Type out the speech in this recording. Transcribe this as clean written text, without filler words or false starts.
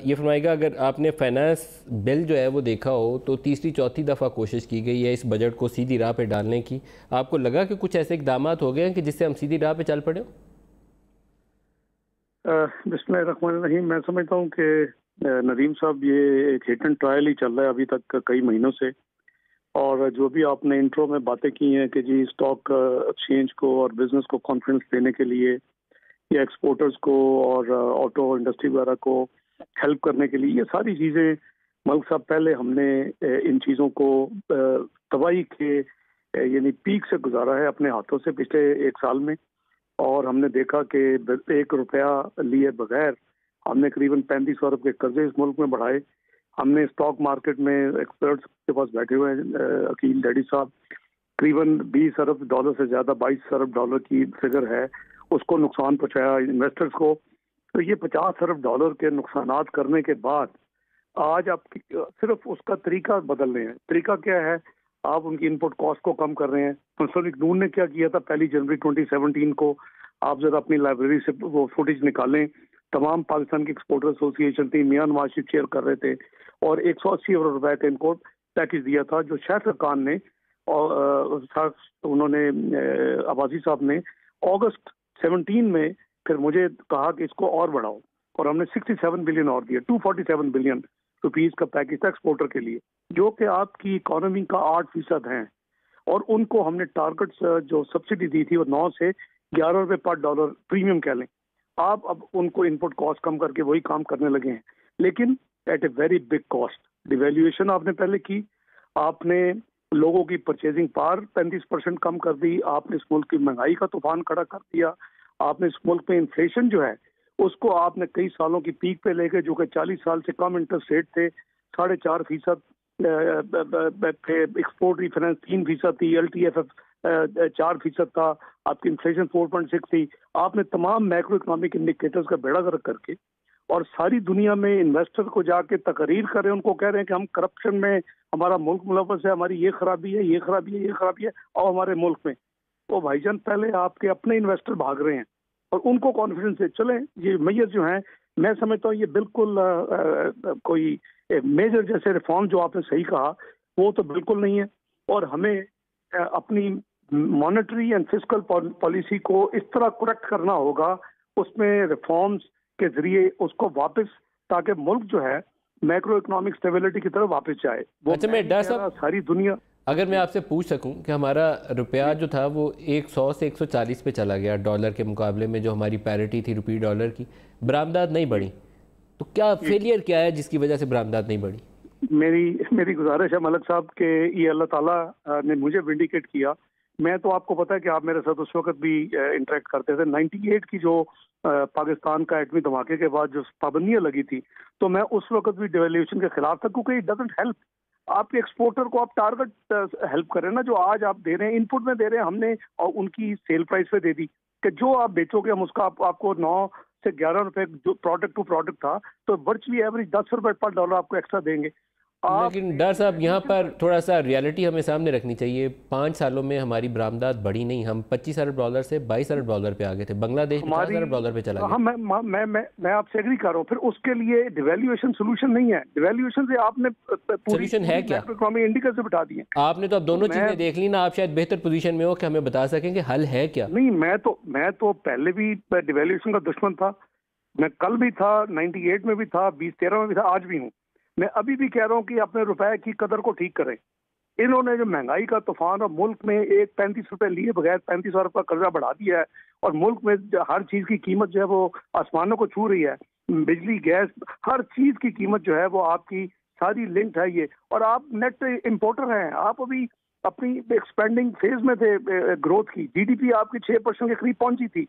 یہ فرمائے گا، اگر آپ نے فائنانس بل جو ہے وہ دیکھا ہو تو تیسری چوتھی دفعہ کوشش کی گئی ہے اس بجٹ کو سیدھی راہ پہ ڈالنے کی، آپ کو لگا کہ کچھ ایسے اقدامات ہو گئے ہیں کہ جس سے ہم سیدھی راہ پہ چل پڑے ہوں؟ بسم اللہ الرحمن الرحیم۔ میں سمجھتا ہوں کہ ندیم صاحب یہ ایک ہٹ اینڈ ٹرائل ہی چل رہا ہے ابھی تک کئی مہینوں سے، اور جو بھی آپ نے انٹرو میں باتیں کی ہیں کہ جی اسٹاک ایکسچینج کو اور بزنس کو کانفیڈنس دینے کے لیے یا ایکسپورٹرز کو اور آٹو انڈسٹری وغیرہ کو ہیلپ کرنے کے لیے، یہ ساری چیزیں ملک صاحب پہلے ہم نے ان چیزوں کو تباہی کے یعنی پیک سے گزارا ہے اپنے ہاتھوں سے پچھلے ایک سال میں، اور ہم نے دیکھا کہ 1 روپیہ لیے بغیر ہم نے قریباً 35 ارب کے قرضے اس ملک میں بڑھائے۔ ہم نے اسٹاک مارکیٹ میں ایکسپرٹس کے پاس بیٹھے ہوئے ہیں، عقیل ڈیڈی صاحب، قریباً 20 ارب ڈالر سے زیادہ 22 ارب ڈالر کی فگر ہے، اس کو نقصان پہنچایا انویسٹرز کو۔ تو یہ 50 ارب ڈالر کے نقصانات کرنے کے بعد آج آپ صرف اس کا طریقہ بدل رہے ہیں۔ طریقہ کیا ہے؟ آپ ان کی انپٹ کاسٹ کو کم کر رہے ہیں۔ مسلم لیگ نون نے کیا کیا تھا 1 جنوری 2017 کو، آپ ذرا اپنی لائبریری سے وہ فوٹیج نکالیں، تمام پاکستان کی ایکسپورٹر ایسوسی ایشن تھی، میاں نواز شریف چیئر کر رہے تھے، اور 180 ارب روپے کا ان کو پیکج دیا تھا جو شاہد خان نے اور انہوں نے عباسی صاحب نے اگست 17 میں پھر مجھے کہا کہ اس کو اور بڑھاؤ، اور ہم نے 67 بلین اور دیا، 247 بلین روپیز کا پیکج تھا ایکسپورٹر کے لیے، جو کہ آپ کی اکانومی کا 8% ہیں، اور ان کو ہم نے ٹارگٹ جو سبسڈی دی تھی وہ 9 سے 11 روپے پر ڈالر پریمیم کہہ لیں آپ، اب ان کو انپٹ کاسٹ کم کر کے وہی کام کرنے لگے ہیں، لیکن at a very big cost. Devaluation آپ نے پہلے کی، آپ نے لوگوں کی پرچیزنگ پاور 35% کم کر دی، آپ نے اس ملک کی مہنگائی کا طوفان کھڑا کر دیا، آپ نے اس ملک میں انفلیشن جو ہے اس کو آپ نے کئی سالوں کی پیک پہ لے گئے، جو کہ 40 سال سے کم انٹرسٹ ریٹ تھے، 4.5%، ایکسپورٹ ری فائنانس 3% تھی، LTFF 4% تھا، آپ کی انفلیشن 4.6 تھی۔ آپ نے تمام میکرو اکنامک انڈیکیٹرز کا بیڑا غرق کر کے اور ساری دنیا میں انویسٹر کو جا کے تقریر کر رہے ہیں، ان کو کہہ رہے ہیں کہ ہم کرپشن میں ہمارا ملک ملوث ہے، ہماری یہ خرابی ہے، یہ خرابی ہے، یہ خرابی ہے، اور ہمارے ملک میں تو بھائی جان پہلے آپ کے اپنے انویسٹر بھاگ رہے ہیں اور ان کو کانفیڈنس سے چلیں۔ یہ میئر جو ہیں میں سمجھتا ہوں یہ بالکل کوئی میجر جیسے ریفارم جو آپ نے صحیح کہا وہ تو بالکل نہیں ہے، اور ہمیں اپنی مانیٹری اینڈ فسکل پالیسی کو اس طرح کریکٹ کرنا ہوگا اس میں ریفارمز کے ذریعے اس کو واپس، تاکہ ملک جو ہے میکرو اکنامک اسٹیبلٹی کی طرف واپس جائے۔ اچھا، میں ڈاکٹر صاحب ساری دنیا، اگر میں آپ سے پوچھ سکوں کہ ہمارا روپیہ جو تھا وہ 100 سے 140 پہ چلا گیا ڈالر کے مقابلے میں، جو ہماری پیرٹی تھی روپی ڈالر کی، برآمدات نہیں بڑھی، تو کیا فیلئر کیا ہے جس کی وجہ سے برآمدات نہیں بڑھی؟ میری گزارش ہے ملک صاحب کہ یہ اللہ تعالیٰ نے مجھے ونڈیکیٹ کیا۔ میں تو آپ کو پتا ہے کہ آپ میرے ساتھ اس وقت بھی انٹریکٹ کرتے تھے، 98 کی جو پاکستان کا ایٹمی دھماکے کے بعد جو پابندیاں لگی تھی، تو میں اس وقت بھی ڈیویلیویشن کے خلاف تھا، کیونکہ اٹ ڈزنٹ ہیلپ۔ آپ کے ایکسپورٹر کو آپ ٹارگٹ ہیلپ کریں نا، جو آج آپ دے رہے ہیں انپٹ میں دے رہے ہیں ہم نے، اور ان کی سیل پرائس پہ دے دی کہ جو آپ بیچو گے ہم اس کا آپ کو 9 سے 11 روپے جو پروڈکٹ ٹو پروڈکٹ تھا، تو ورچولی ایوریج 10 روپے پر ڈالر آپ کو ایکسٹرا دیں گے۔ لیکن ڈاکٹر صاحب یہاں پر تھوڑا سا ریالٹی ہمیں سامنے رکھنی چاہیے، 5 سالوں میں ہماری برآمدات بڑھی نہیں، ہم 25 ارب ڈالر سے 22 ارب ڈالر پہ آگے تھے، بنگلہ دیش 50 ارب ڈالر پہ چلا گیا۔ میں آپ سے ایگری کر رہا ہوں، پھر اس کے لیے ڈیویلیویشن سولوشن نہیں ہے، ڈیویلیویشن سے آپ نے پوری سولوشن ہے کیا؟ اکنامی انڈیکیٹر سے بٹا دی ہیں آپ نے تو اب دونوں چیزیں دیکھ لی نا، آپ شاید بہتر پوزیشن میں ہو کہ ہمیں بتا سکیں کہ حل ہے کیا؟ نہیں، میں تو پہلے بھی ڈیویلیویشن کا دشمن تھا، میں کل بھی تھا، 98 میں بھی تھا، 2013 میں بھی تھا، آج بھی ہوں۔ میں ابھی بھی کہہ رہا ہوں کہ اپنے روپے کی قدر کو ٹھیک کریں۔ انہوں نے جو مہنگائی کا طوفان اور ملک میں 35 روپے لیے بغیر 35 ارب کا قرضہ بڑھا دیا ہے، اور ملک میں ہر چیز کی قیمت جو ہے وہ آسمانوں کو چھو رہی ہے، بجلی، گیس، ہر چیز کی قیمت جو ہے وہ آپ کی ساری لنکڈ ہے یہ، اور آپ نیٹ امپورٹر ہیں، آپ ابھی اپنی ایکسپینڈنگ فیز میں تھے گروتھ کی، GDP آپ کی 6% کے قریب پہنچی تھی،